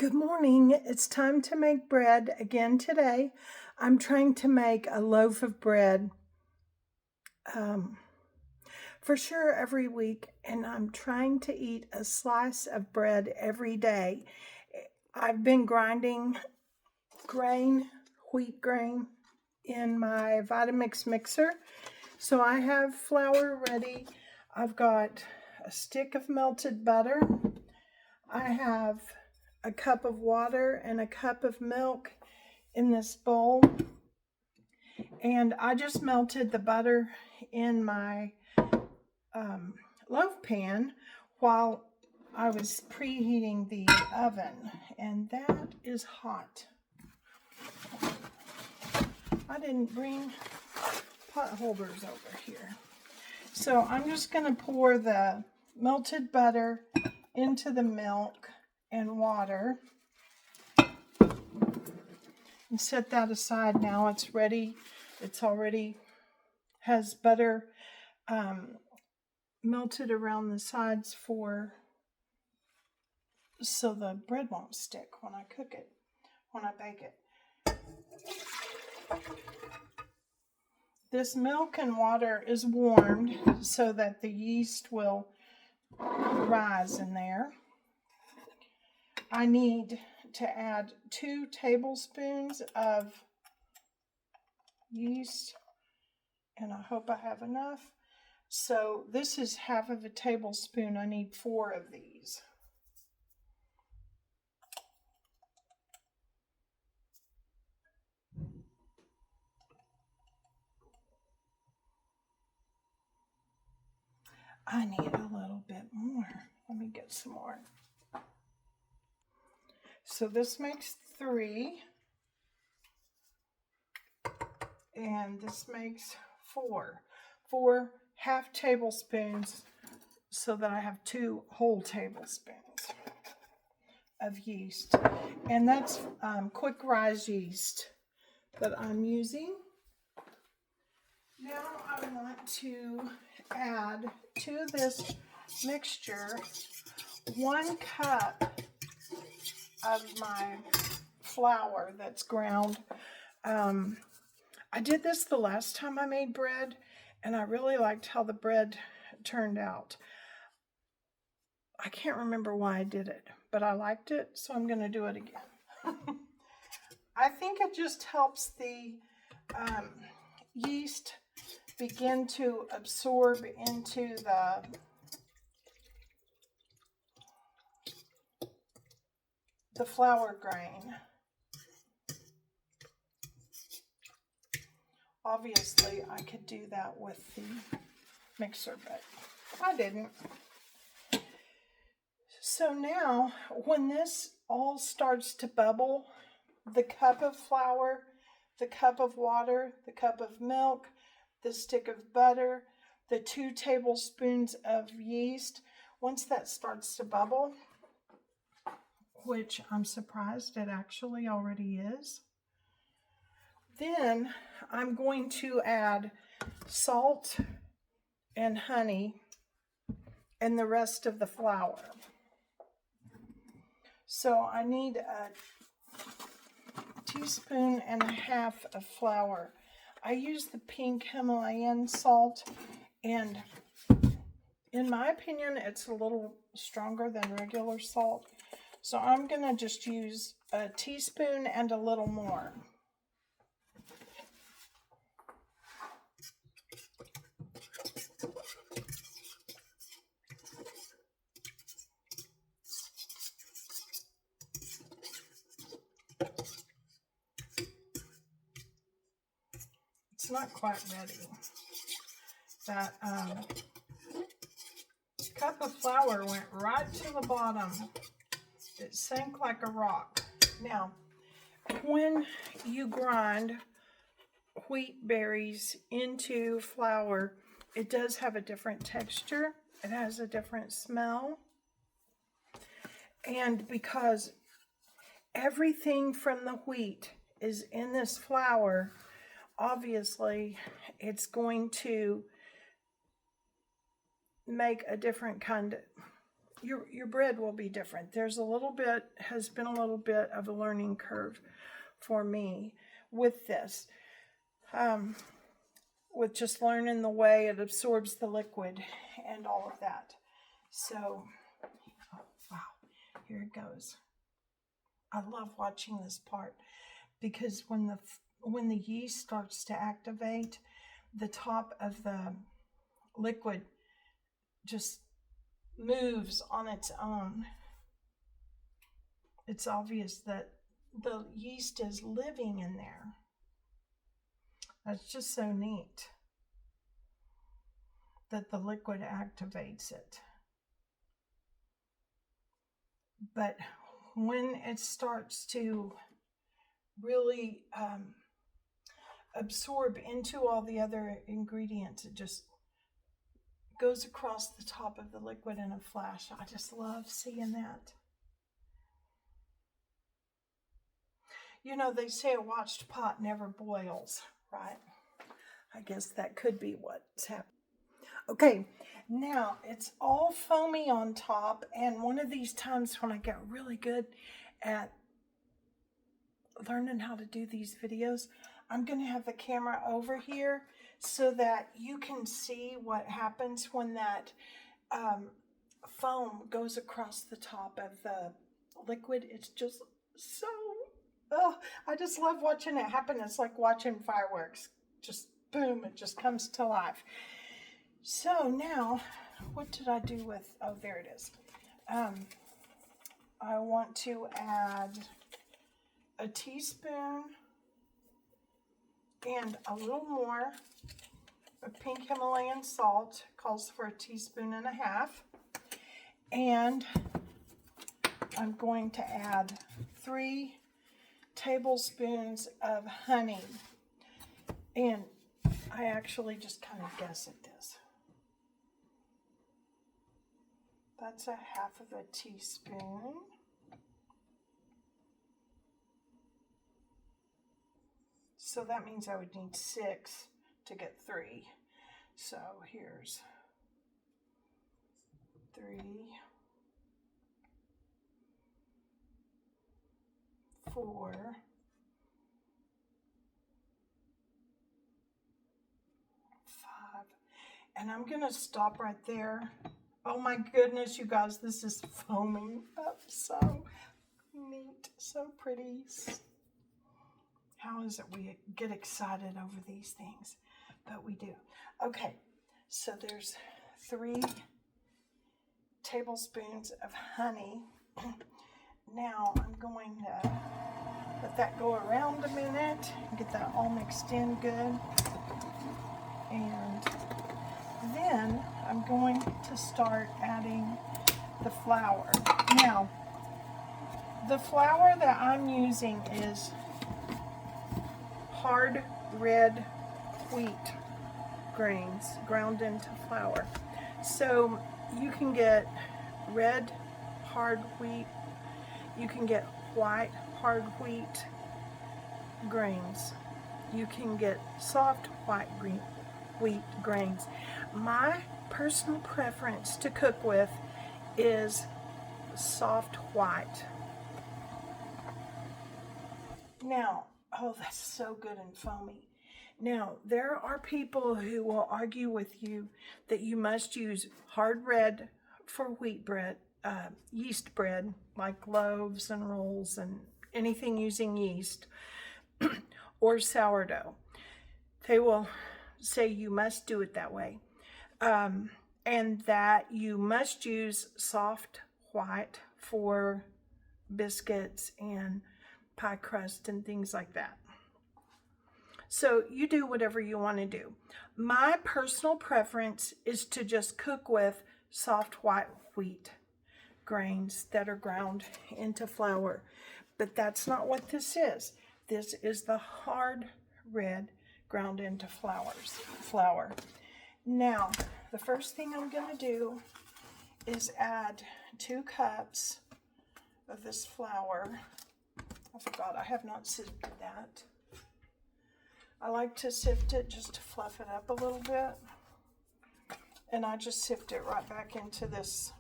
Good morning. It's time to make bread again today. I'm trying to make a loaf of bread um, for sure every week, and I'm trying to eat a slice of bread every day. I've been grinding wheat grain, in my Vitamix mixer. So I have flour ready. I've got a stick of melted butter. I have a cup of water and a cup of milk in this bowl. And I just melted the butter in my loaf pan while I was preheating the oven. And that is hot. I didn't bring pot holders over here. So I'm just going to pour the melted butter into the milk and water and set that aside. Now it's ready. It's already has butter melted around the sides so the bread won't stick when I bake it. This milk and water is warmed so that the yeast will rise in there. I need to add 2 tablespoons of yeast, and I hope I have enough. So this is half of a tablespoon. I need 4 of these. I need a little bit more. Let me get some more. So this makes 3. And this makes 4. 4 half tablespoons so that I have 2 whole tablespoons of yeast. And that's quick rise yeast that I'm using. Now I want to add to this mixture 1 cup of my flour that's ground. I did this the last time I made bread, and I really liked how the bread turned out. I can't remember why I did it, but I liked it, so I'm going to do it again. I think it just helps the yeast begin to absorb into the flour grain. Obviously, I could do that with the mixer, but I didn't. So now, when this all starts to bubble, the cup of flour, the cup of water, the cup of milk, the stick of butter, the 2 tablespoons of yeast, once that starts to bubble, which I'm surprised it actually already is, then I'm going to add salt and honey and the rest of the flour. So I need a teaspoon and a half of flour. I use the pink Himalayan salt, and in my opinion, it's a little stronger than regular salt. So I'm going to just use a teaspoon and a little more. It's not quite ready. That cup of flour went right to the bottom. It sank like a rock. Now, when you grind wheat berries into flour, it does have a different texture. It has a different smell. And because everything from the wheat is in this flour, obviously it's going to make a different kind of your bread will be different. Has been a little bit of a learning curve for me with this. With just learning the way it absorbs the liquid and all of that. So, oh, wow, here it goes. I love watching this part because when the yeast starts to activate, the top of the liquid just moves on its own. It's obvious that the yeast is living in there. That's just so neat that the liquid activates it. But when it starts to really absorb into all the other ingredients, it just goes across the top of the liquid in a flash. I just love seeing that. You know, they say a watched pot never boils, right? I guess that could be what's happening. Okay, now it's all foamy on top, and one of these times when I get really good at learning how to do these videos, I'm going to have the camera over here so that you can see what happens when that foam goes across the top of the liquid. It's just so, I just love watching it happen. It's like watching fireworks. Just boom, it just comes to life. So now, what did I do with, oh, there it is. I want to add a teaspoon and a little more of pink Himalayan salt. Calls for 1.5 teaspoons. And I'm going to add 3 tablespoons of honey. And I actually just kind of guess at this. That's 1/2 teaspoon. So that means I would need 6 to get 3. So here's 3, 4, 5, and I'm gonna stop right there. Oh my goodness, you guys, this is foaming up so neat, so pretty. How is it we get excited over these things? But we do. Okay, so there's 3 tablespoons of honey. Now I'm going to let that go around a minute and get that all mixed in good. And then I'm going to start adding the flour. Now, the flour that I'm using is hard red wheat grains ground into flour. So you can get red hard wheat, you can get white hard wheat grains, you can get soft white wheat grains. My personal preference to cook with is soft white. Now, oh, that's so good and foamy. Now, there are people who will argue with you that you must use hard red for wheat bread, yeast bread, like loaves and rolls and anything using yeast, or sourdough. They will say you must do it that way, and that you must use soft white for biscuits and pie crust and things like that. So you do whatever you want to do. My personal preference is to just cook with soft white wheat grains that are ground into flour. But that's not what this is. This is the hard red ground into flour. Now, the first thing I'm going to do is add 2 cups of this flour. I forgot, I have not sifted that. I like to sift it just to fluff it up a little bit. And I just sift it right back into this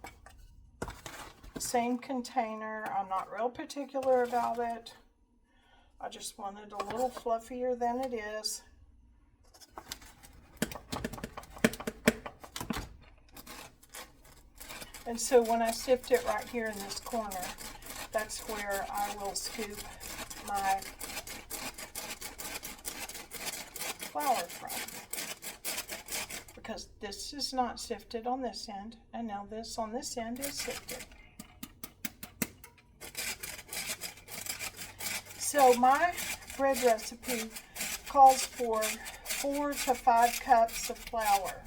Same container. I'm not real particular about it. I just want it a little fluffier than it is. And so when I sift it right here in this corner, that's where I will scoop my flour from. Because this is not sifted on this end, and now this on this end is sifted. So my bread recipe calls for 4 to 5 cups of flour.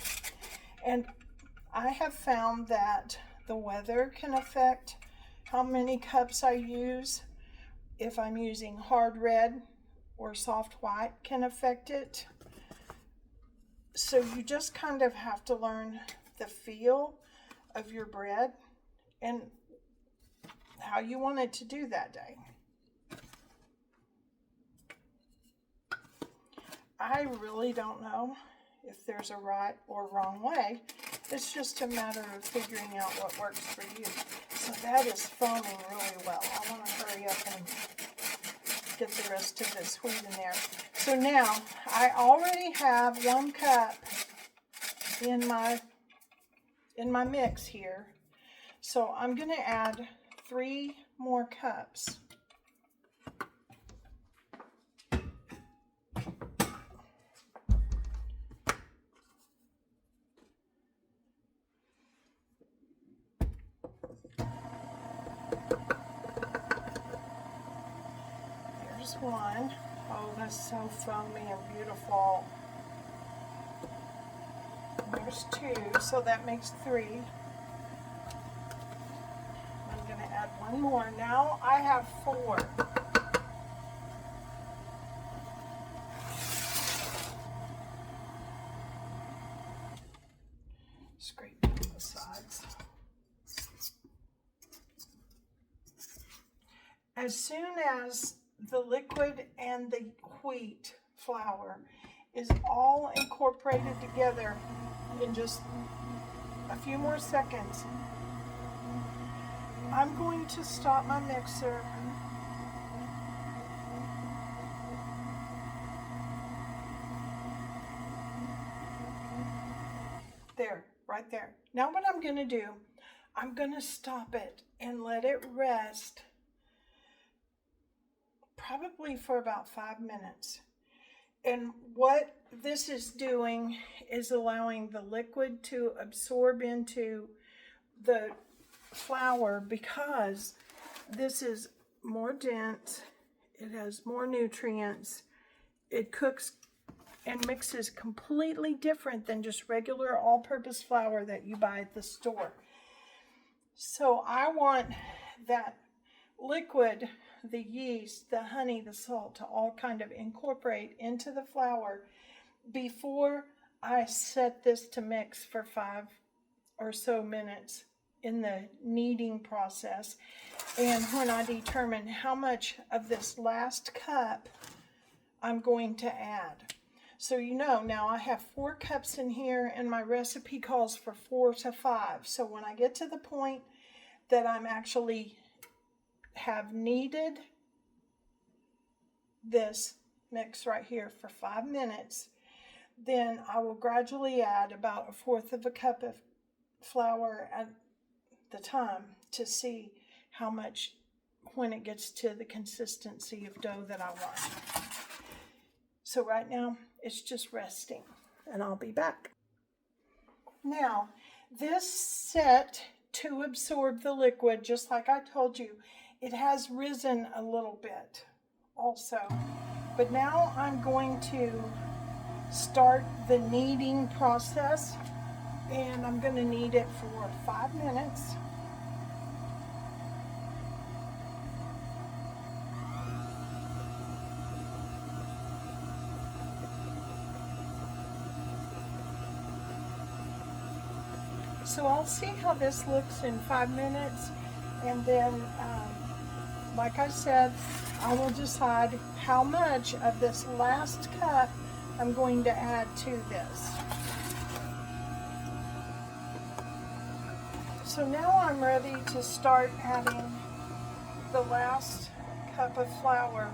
And I have found that the weather can affect how many cups I use. If I'm using hard red or soft white can affect it. So you just kind of have to learn the feel of your bread and how you want it to do that day. I really don't know if there's a right or wrong way. It's just a matter of figuring out what works for you. So that is foaming really well. I want to hurry up and get the rest of this wheat in there. So now I already have 1 cup in my mix here. So I'm going to add 3 more cups. There's 1. Oh, that's so foamy and beautiful. There's 2, so that makes 3. I'm going to add 1 more. Now I have 4. Scrape down the sides. As soon as the liquid and the wheat flour is all incorporated together in just a few more seconds, I'm going to stop my mixer there, right there. Now what I'm going to do, I'm going to stop it and let it rest probably for about 5 minutes. And what this is doing is allowing the liquid to absorb into the flour, because this is more dense, it has more nutrients, it cooks and mixes completely different than just regular all-purpose flour that you buy at the store. So I want that liquid, the yeast, the honey, the salt to all kind of incorporate into the flour before I set this to mix for 5 or so minutes in the kneading process. And when I determine how much of this last cup I'm going to add. So you know, now I have 4 cups in here and my recipe calls for 4 to 5. So when I get to the point that I'm actually have kneaded this mix right here for 5 minutes, then I will gradually add about 1/4 of a cup of flour at the time to see how much when it gets to the consistency of dough that I want. So right now it's just resting and I'll be back. Now this set to absorb the liquid, just like I told you, it has risen a little bit also. But now I'm going to start the kneading process, and I'm going to knead it for 5 minutes. So I'll see how this looks in 5 minutes, and then like I said, I will decide how much of this last cup I'm going to add to this. So now I'm ready to start adding the last cup of flour,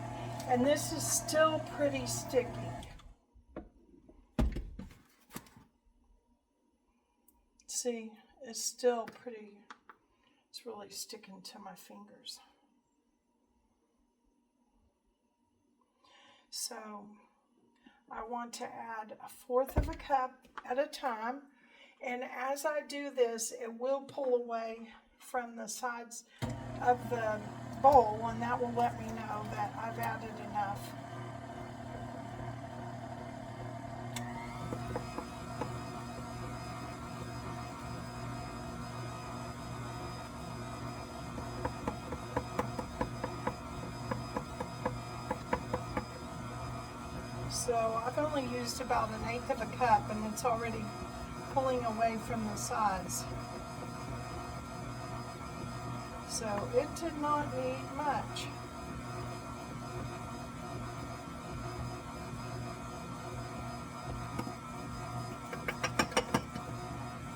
and this is still pretty sticky. See, it's still pretty, it's really sticking to my fingers. So I want to add 1/4 of a cup at a time, and as I do this, it will pull away from the sides of the bowl, and that will let me know that I've added enough. So I've only used about 1/8 of a cup, and it's already pulling away from the sides. So it did not need much.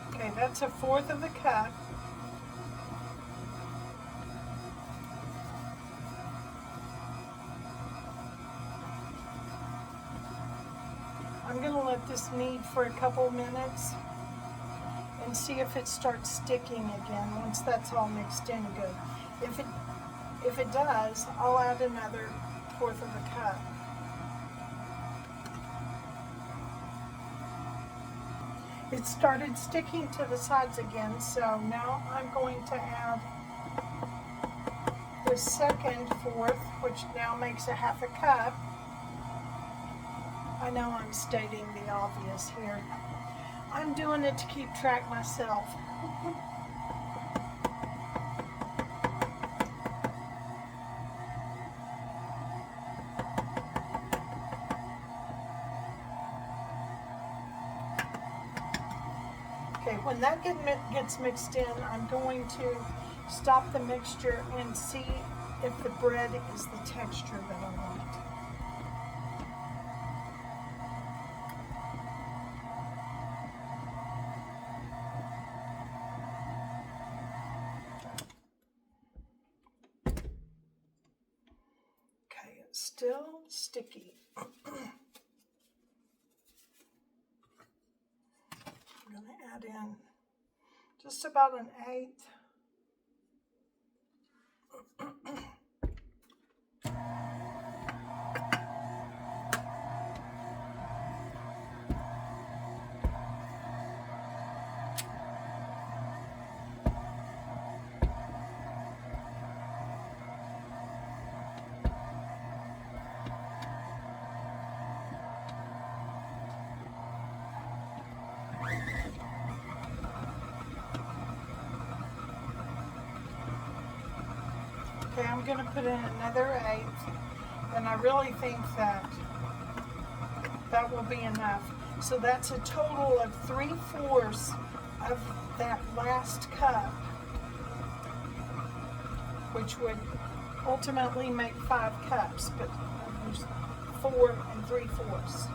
Okay, that's 1/4 of the cup. I'm going to let this knead for a couple minutes and see if it starts sticking again once that's all mixed in good. If it does, I'll add another 1/4 of a cup. It started sticking to the sides again, so now I'm going to add the second 1/4, which now makes 1/2 a cup. I know I'm stating the obvious here. I'm doing it to keep track myself. Okay, when that gets mixed in, I'm going to stop the mixture and see if the bread is the texture that I want. Okay, it's still sticky. I'm going to add in just about 1/8. Okay, I'm going to put in another 1/8, and I really think that that will be enough. So that's a total of 3/4 of that last cup, which would ultimately make 5 cups, but I've used 4 3/4.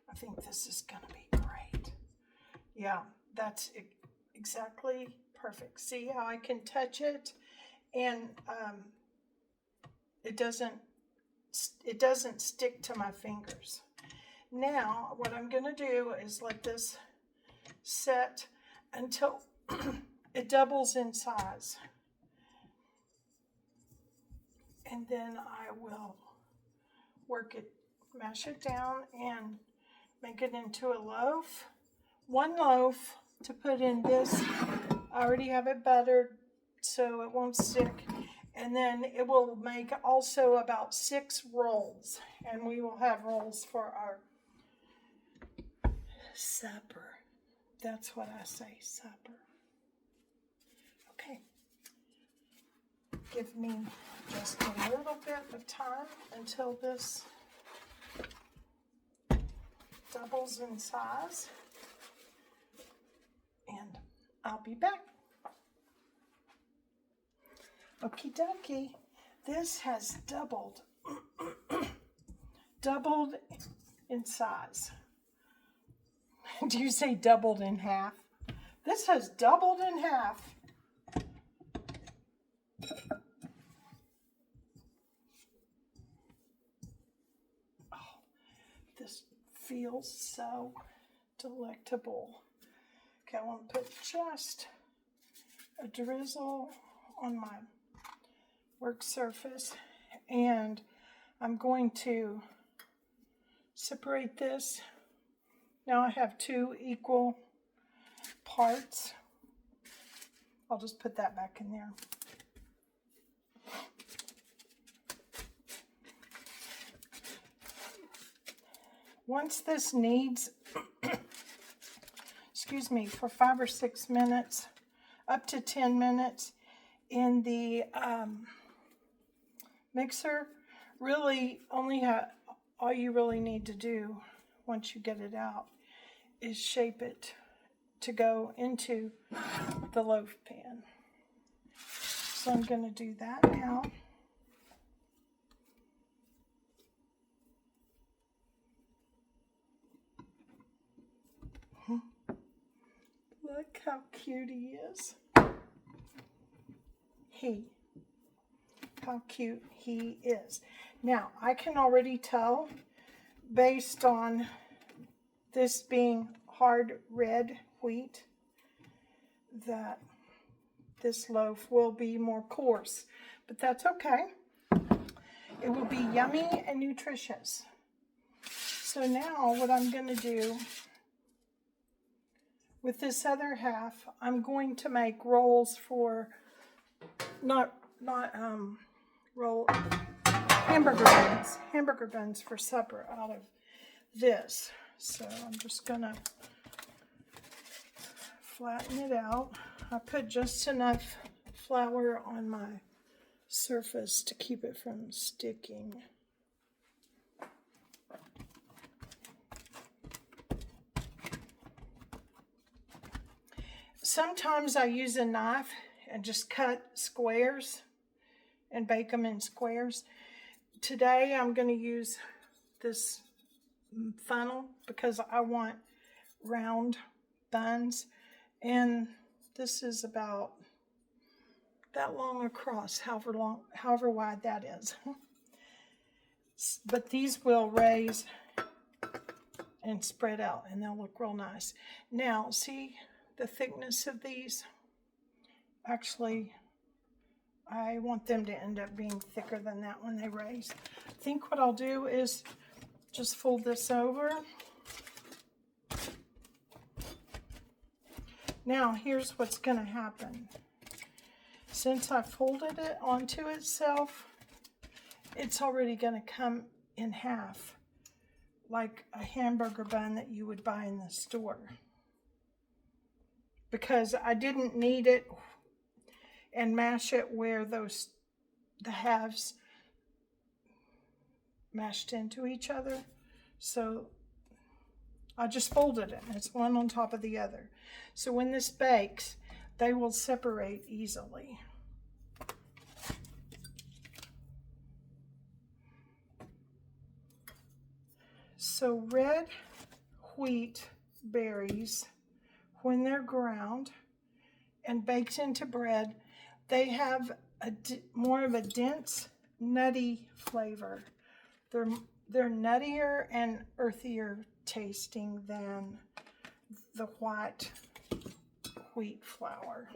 I think this is going to be great. Yeah, that's exactly perfect. See how I can touch it, and it doesn't stick to my fingers. Now, what I'm going to do is let this set until it doubles in size, and then I will mash it down, and make it into a loaf. 1 loaf to put in this. I already have it buttered so it won't stick. And then it will make also about 6 rolls. And we will have rolls for our supper. That's what I say, supper. Okay. Give me just a little bit of time until this doubles in size, and I'll be back. Okie dokie, this has doubled doubled in size. Do you say doubled in half? This has doubled in half. Oh, this feels so delectable. Okay, I want to put just a drizzle on my work surface, and I'm going to separate this. Now I have 2 equal parts. I'll just put that back in there. Once this kneads, excuse me, for 5 or 6 minutes, up to 10 minutes in the mixer, really only all you really need to do once you get it out is shape it to go into the loaf pan. So I'm going to do that now. Look how cute he is. How cute he is. Now, I can already tell, based on this being hard red wheat, that this loaf will be more coarse, but that's okay. It will be yummy and nutritious. So now what I'm going to do with this other half, I'm going to make rolls for, hamburger buns for supper out of this. So I'm just gonna flatten it out. I put just enough flour on my surface to keep it from sticking. Sometimes I use a knife and just cut squares and bake them in squares. Today I'm going to use this funnel because I want round buns, and this is about that long across, however wide that is. But these will raise and spread out, and they'll look real nice. Now, see the thickness of these? Actually, I want them to end up being thicker than that when they raise. I think what I'll do is just fold this over. Now, here's what's going to happen. Since I folded it onto itself, it's already going to come in half, like a hamburger bun that you would buy in the store. Because I didn't knead it and mash it where the halves mashed into each other. So I just folded it. It's one on top of the other. So when this bakes, they will separate easily. So red wheat berries, when they're ground and baked into bread, they have more of a dense, nutty flavor. They're nuttier and earthier tasting than the white wheat flour.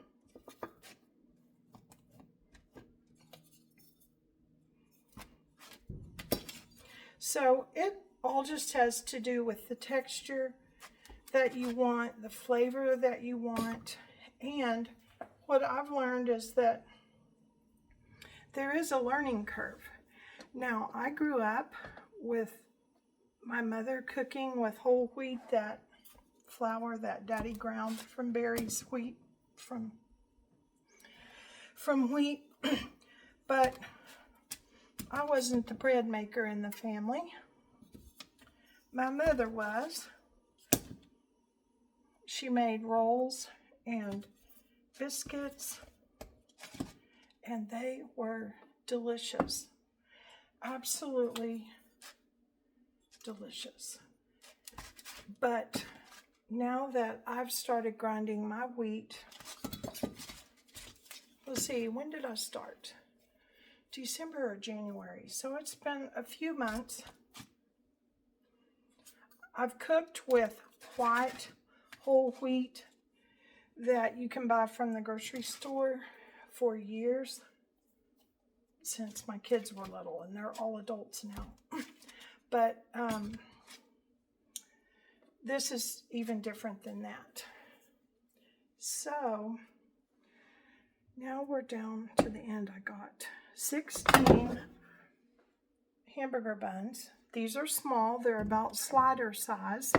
So it all just has to do with the texture that you want, the flavor that you want, and what I've learned is that there is a learning curve. Now, I grew up with my mother cooking with whole wheat, that flour that Daddy ground from berries, wheat, from wheat, but I wasn't the bread maker in the family. My mother was. She made rolls and biscuits, and they were delicious. Absolutely delicious. But now that I've started grinding my wheat, let's see, when did I start? December or January. So it's been a few months. I've cooked with white whole wheat that you can buy from the grocery store for years, since my kids were little, and they're all adults now. But this is even different than that. So now we're down to the end. I got 16 hamburger buns. These are small. They're about slider size,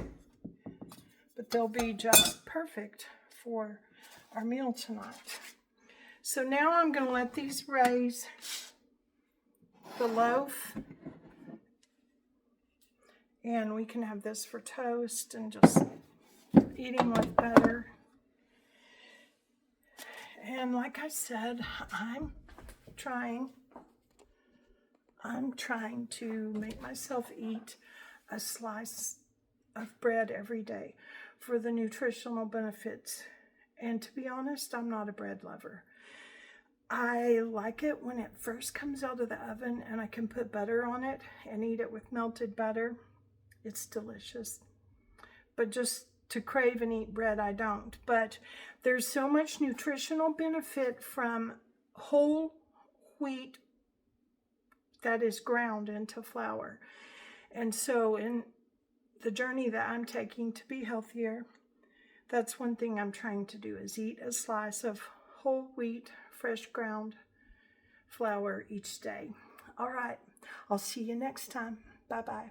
but they'll be just perfect for our meal tonight. So now I'm going to let these raise. The loaf, and we can have this for toast and just eating with butter. And like I said, I'm trying to make myself eat a slice of bread every day for the nutritional benefits. And to be honest, I'm not a bread lover. I like it when it first comes out of the oven and I can put butter on it and eat it with melted butter. It's delicious. But just to crave and eat bread, I don't. But there's so much nutritional benefit from whole wheat that is ground into flour. And so in the journey that I'm taking to be healthier, that's one thing I'm trying to do, is eat a slice of whole wheat, fresh ground flour each day. All right, I'll see you next time. Bye-bye.